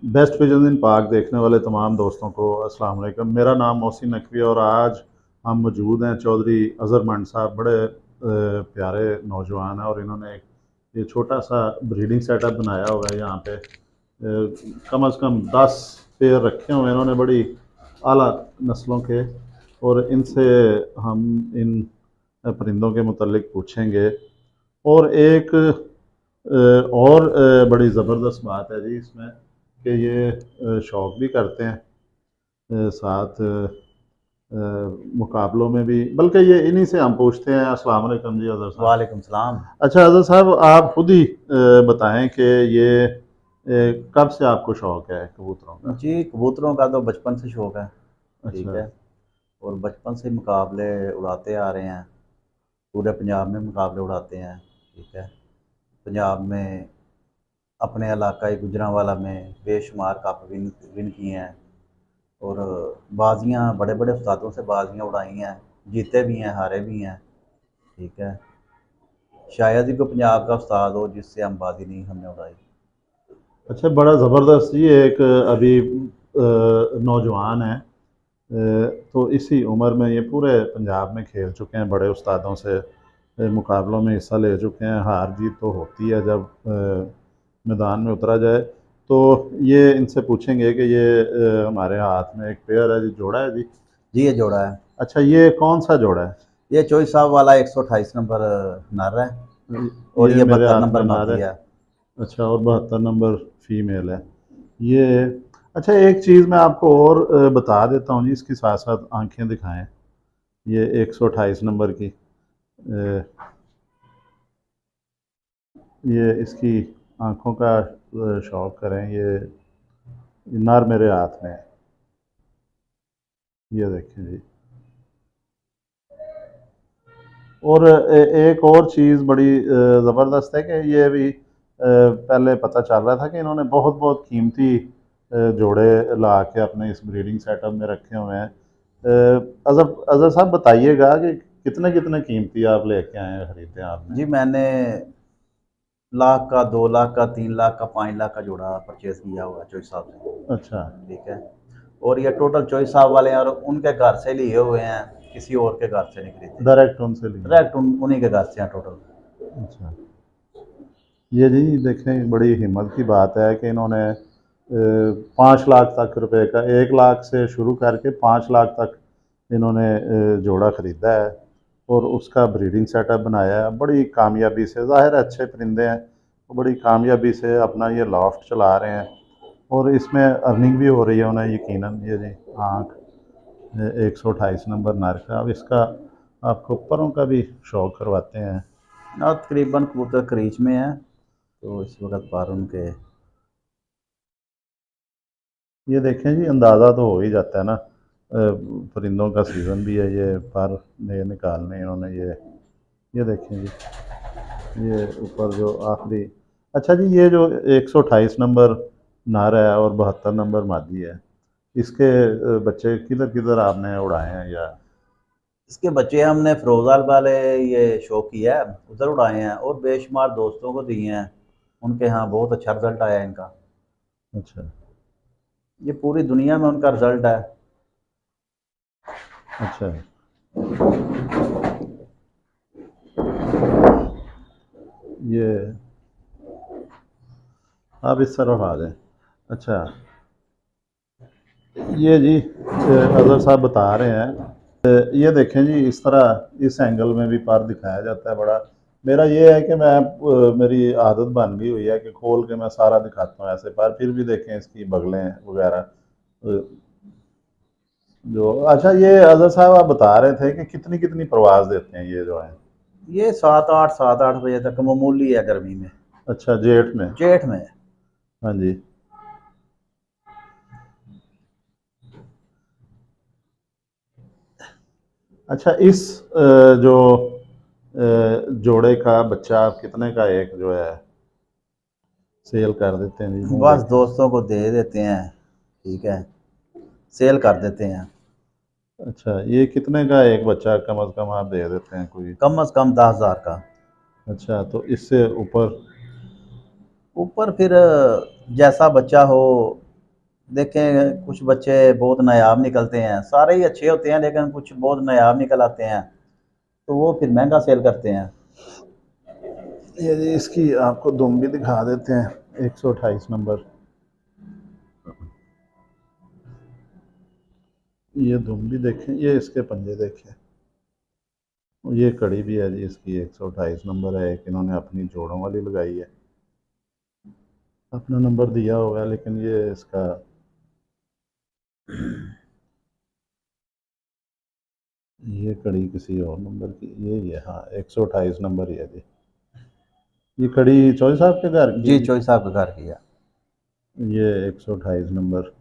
Best vision in पाक देखने वाले तमाम दोस्तों को अस्सलाम वालेकुम। मेरा नाम मोहसिन नकवी और आज हम मौजूद हैं चौधरी अज़हर मंड साहब। बड़े प्यारे नौजवान हैं और इन्होंने एक ये छोटा सा ब्रीडिंग सेटअप बनाया हुआ है। यहाँ पे कम अज़ कम 10 पेयर रखे हुए हैं इन्होंने, बड़ी आला नस्लों के। और इनसे हम इन परिंदों के मुतल्लिक पूछेंगे। और एक और बड़ी ज़बरदस्त बात है जी इसमें कि ये शौक़ भी करते हैं, साथ मुकाबलों में भी। बल्कि ये इन्हीं से हम पूछते हैं। अस्सलाम वालेकुम जी अज़हर साहब। वालेकुम सलाम। अच्छा अज़हर साहब, आप खुद ही बताएं कि ये कब से आपको शौक़ है कबूतरों का? जी, कबूतरों का तो बचपन से शौक़ है। ठीक अच्छा। है। और बचपन से मुकाबले उड़ाते आ रहे हैं, पूरे पंजाब में मुकाबले उड़ाते हैं। ठीक है। पंजाब में अपने इलाका गुजरांवाला में बेशुमार कप विन विन किए हैं और बाजियाँ बड़े बड़े उस्तादों से बाजियाँ उड़ाई हैं, जीते भी हैं, हारे भी हैं। ठीक है। शायद ही कोई पंजाब का उस्ताद हो जिससे हम बाजी नहीं हमने उड़ाई। अच्छा, बड़ा ज़बरदस्त जी। एक अभी नौजवान है, तो इसी उम्र में ये पूरे पंजाब में खेल चुके हैं, बड़े उस्तादों से मुकाबलों में हिस्सा ले चुके हैं। हार जीत तो होती है जब मैदान में उतरा जाए। तो ये इनसे पूछेंगे कि ये हमारे हाथ में एक पेयर है जी, जोड़ा है जी। जी, ये जोड़ा है। अच्छा, ये कौन सा जोड़ा है? ये चोई साहब वाला 128 नंबर नर है और ये ये मेरे 72 हाथ में नंबर नार है। मादी है। अच्छा, और 72 नंबर फीमेल है ये। अच्छा, एक चीज़ मैं आपको और बता देता हूँ जी, इसके साथ साथ आंखें दिखाएं। ये 128 नंबर की ये इसकी आँखों का शौक करें। ये नर मेरे हाथ में है, ये देखें जी। और एक और चीज़ बड़ी ज़बरदस्त है कि ये भी पहले पता चल रहा था कि इन्होंने बहुत बहुत कीमती जोड़े ला के अपने इस ब्रीडिंग सेटअप में रखे हुए हैं। अज़हर अज़हर साहब, बताइएगा कि कितने कितने कीमती आप लेके आए हैं, ख़रीदे आपने? जी, मैंने लाख का, 2 लाख का, 3 लाख का, 5 लाख का जोड़ा परचेज़ किया हुआ है चोई साहब से। अच्छा। ठीक है। और ये टोटल चोई साहब वाले हैं और उनके घर से लिए हुए हैं, किसी और के घर से नहीं खरीदे। डायरेक्ट उनसे लिए हैं? डायरेक्ट उन्हीं के घर से हैं टोटल। अच्छा। ये जी देखें, बड़ी हिम्मत की बात है कि इन्होंने 5 लाख तक रुपए का, 1 लाख से शुरू करके 5 लाख तक इन्होंने जोड़ा ख़रीदा है और उसका ब्रीडिंग सेटअप बनाया है बड़ी कामयाबी से। ज़ाहिर है अच्छे परिंदे हैं, तो बड़ी कामयाबी से अपना ये लॉफ्ट चला रहे हैं और इसमें अर्निंग भी हो रही है उन्हें यकीनन। ये जी आँख 128 नंबर नर का। अब इसका आपको परों का भी शौक करवाते हैं। और तकरीबन कबूतर क्रीच में है, तो इस वक्त पर उनके ये देखें जी, अंदाज़ा तो हो ही जाता है ना, परिंदों का सीज़न भी है। ये पर नए निकालने इन्होंने ये देखें जी, ये ऊपर जो आखिरी। अच्छा जी, ये जो 128 नंबर नर है और 72 नंबर मादी है, इसके बच्चे किधर किधर आपने उड़ाए हैं या? इसके बच्चे हमने फ़िरोज़ाबाद वाले ये शो किया है, उधर उड़ाए हैं और बेशुमार दोस्तों को दिए हैं। उनके यहाँ बहुत अच्छा रिज़ल्ट आया है इनका। अच्छा। ये पूरी दुनिया में उनका रिज़ल्ट है। अच्छा। ये आप इस तरफ आ जाएं। अच्छा, ये जी अज़हर साहब बता रहे हैं, ये देखें जी, इस तरह इस एंगल में भी पर दिखाया जाता है बड़ा। मेरा ये है कि मैं मेरी आदत बन गई हुई है कि खोल के मैं सारा दिखाता हूँ ऐसे पर। फिर भी देखें इसकी बगलें वगैरह जो। अच्छा, ये अज़हर साहब आप बता रहे थे कि कितनी कितनी परवाज़ देते हैं ये जो है? ये 7-8 बजे तक मामूली है गर्मी में। अच्छा, जेठ में? जेठ में। हाँ जी। अच्छा, इस जो जोड़े का बच्चा आप कितने का एक जो है सेल कर देते हैं जी? मुंह बस देखें। दोस्तों को दे देते हैं। ठीक है। सेल कर देते हैं। अच्छा, ये कितने का एक बच्चा कम अज़ कम आप दे देते हैं कोई? कम से कम 10,000 का। अच्छा, तो इससे ऊपर? ऊपर फिर जैसा बच्चा हो देखें कुछ बच्चे बहुत नायाब निकलते हैं, सारे ही अच्छे होते हैं लेकिन कुछ बहुत नायाब निकल आते हैं, तो वो फिर महंगा सेल करते हैं। ये जी इसकी आपको दुम भी दिखा देते हैं, 128 नंबर। ये दुम भी देखें, ये इसके पंजे देखें। ये कड़ी भी है जी इसकी, 128 नंबर है। एक इन्होंने अपनी जोड़ों वाली लगाई है, अपना नंबर दिया हुआ है, लेकिन ये इसका ये कड़ी किसी और नंबर की, ये हाँ 128 नंबर ही है जी। ये कड़ी चौधरी साहब के घर की है जी जी। चौधरी साहब का घर किया। ये 128 नंबर,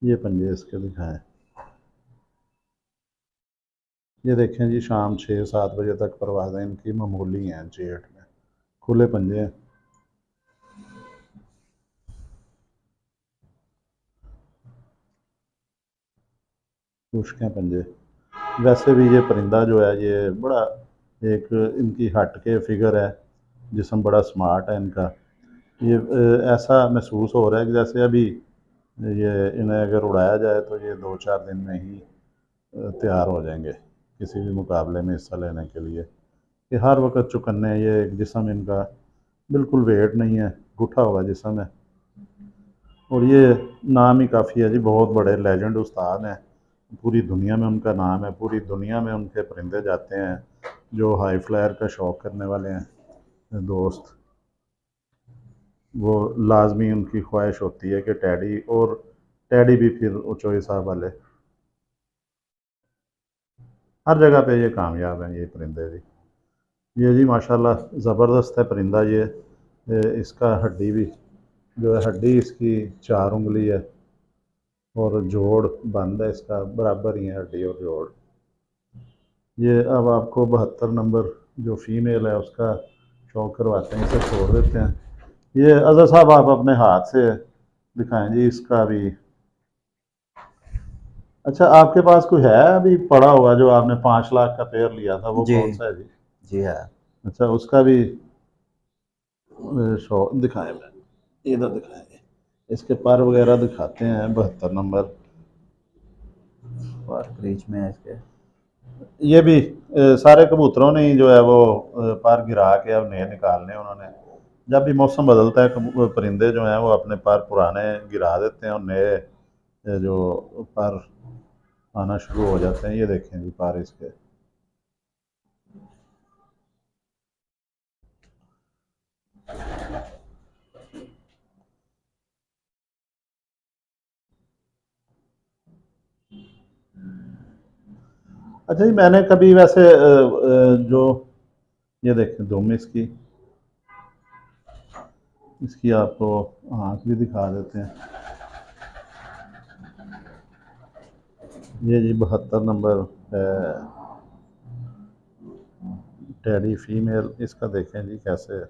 ये पंजे इसके दिखाएं। ये देखें जी, शाम 6-7 बजे तक परवाज़ें इनकी मामूली हैं जेट में, खुले पंजे हैं। खुश्क हैं पंजे। वैसे भी ये परिंदा जो है ये बड़ा एक इनकी हट के फिगर है, जिस्म बड़ा स्मार्ट है इनका। ये ऐसा महसूस हो रहा है कि जैसे अभी ये इन्हें अगर उड़ाया जाए तो ये 2-4 दिन में ही तैयार हो जाएंगे किसी भी मुकाबले में हिस्सा लेने के लिए। ये हर वक्त चौकन्ने, ये एक जिस्म इनका बिल्कुल वेट नहीं है, घुटा हुआ जिस्म है। और ये नाम ही काफ़ी है जी, बहुत बड़े लेजेंड उस्ताद हैं, पूरी दुनिया में उनका नाम है, पूरी दुनिया में उनके परिंदे जाते हैं। जो हाई फ्लायर का शौक़ करने वाले हैं दोस्त, वो लाजमी उनकी ख्वाहिश होती है कि टैडी, और टैडी भी फिर चौधरी साहब वाले हर जगह पे ये कामयाब हैं ये परिंदे जी। ये जी माशाल्लाह ज़बरदस्त है परिंदा ये इसका हड्डी भी जो है, हड्डी इसकी 4 उंगली है, और जोड़ बंद है इसका, बराबर ही है हड्डी और जोड़। ये अब आपको 72 नंबर जो फीमेल है उसका शौक करवाते हैं, इसे छोड़ देते हैं। ये अजहर साहब आप अपने हाथ से दिखाएं जी इसका भी। अच्छा, आपके पास कोई है अभी पड़ा हुआ जो आपने 5 लाख का पेयर लिया था, वो जी कौन सा है जी? जी है। अच्छा, उसका भी शो दिखाएं, मैं इधर दिखाएंगे, इसके पर वगैरह दिखाते हैं। 72 नंबर और क्रीज में है इसके। ये भी सारे कबूतरों ने ही जो है वो पर गिरा के अब नए निकालने उन्होंने। जब भी मौसम बदलता है परिंदे जो हैं वो अपने पर पुराने गिरा देते हैं और नए जो पर आना शुरू हो जाते हैं। ये देखें जी पर इसके, अच्छा जी मैंने कभी वैसे जो ये देखें दुम इसकी, इसकी आपको आँख भी दिखा देते हैं। ये जी 72 नंबर है, टैडी फीमेल। इसका देखें जी कैसे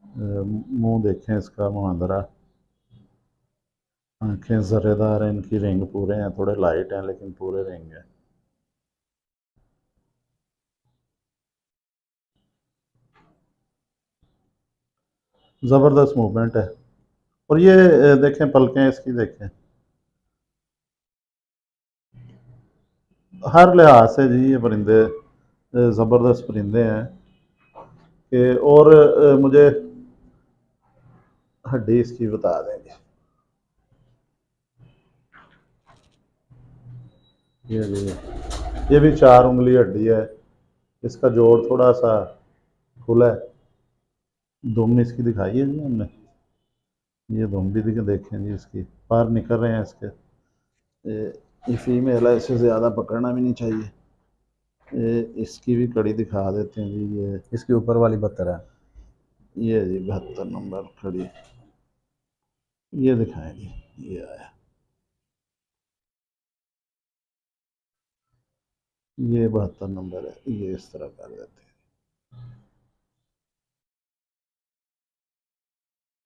मुंह देखें इसका मुहांदरा, आँखें ज़र्रेदार हैं, इनकी रिंग पूरे हैं, थोड़े लाइट हैं लेकिन पूरे रिंग हैं। ज़बरदस्त मूवमेंट है। और ये देखें पलकें इसकी देखें, हर लिहाज से जी ये परिंदे ज़बरदस्त परिंदे हैं कि, और मुझे हड्डी इसकी बता देंगे। ये भी 4 उंगली हड्डी है, इसका जोड़ थोड़ा सा खुला है। दुम इसकी दिखाई है जी हमने, ये दुम भी देखें जी, इसकी पर निकल रहे हैं इसके। ये फीमेल है, इससे ज़्यादा पकड़ना भी नहीं चाहिए। इसकी भी कड़ी दिखा देते हैं जी। ये इसके ऊपर वाली 72 है। ये जी 72 नंबर खड़ी, ये दिखाएं जी। ये आया, ये 72 नंबर है, ये इस तरह कर देते हैं।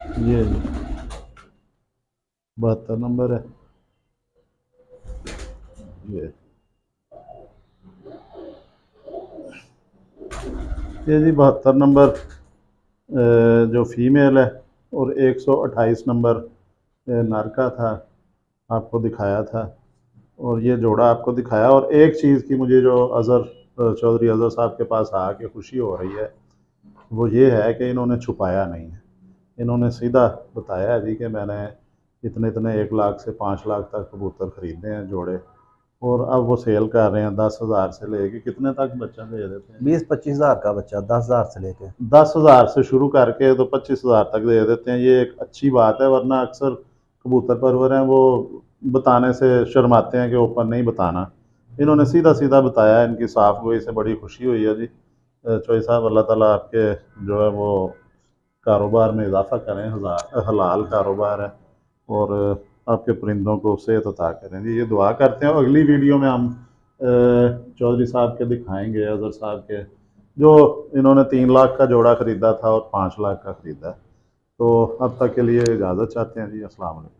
ये जी 72 नंबर है, ये ये जी 72 नंबर जो फीमेल है और 128 नंबर नर का था, आपको दिखाया था। और ये जोड़ा आपको दिखाया। और एक चीज़ की मुझे जो चौधरी अज़हर साहब के पास आके खुशी हो रही है, वो ये है कि इन्होंने छुपाया नहीं है। इन्होंने सीधा बताया है जी कि मैंने इतने इतने 1 लाख से 5 लाख तक कबूतर ख़रीदे हैं जोड़े। और अब वो सेल कर रहे हैं 10,000 से लेके कितने तक बच्चा दे देते हैं? 20-25 हज़ार का बच्चा, 10 हज़ार से लेके 10,000 से शुरू करके तो 25,000 तक दे देते हैं। ये एक अच्छी बात है, वरना अक्सर कबूतर परवर हैं वो बताने से शर्माते हैं कि ओपन नहीं बताना। इन्होंने सीधा सीधा बताया, इनकी साफ गोई से बड़ी खुशी हुई है जी। चौधरी साहब, अल्लाह ताला आपके जो है वो कारोबार में इजाफ़ा करें, हलाल कारोबार है। और आपके परिंदों को सेहत अता करें जी, ये दुआ करते हैं। और अगली वीडियो में हम चौधरी साहब के दिखाएंगे, अज़हर साहब के, जो इन्होंने 3 लाख का जोड़ा ख़रीदा था और 5 लाख का ख़रीदा है। तो अब तक के लिए इजाज़त चाहते हैं जी। अस्सलाम वालेकुम।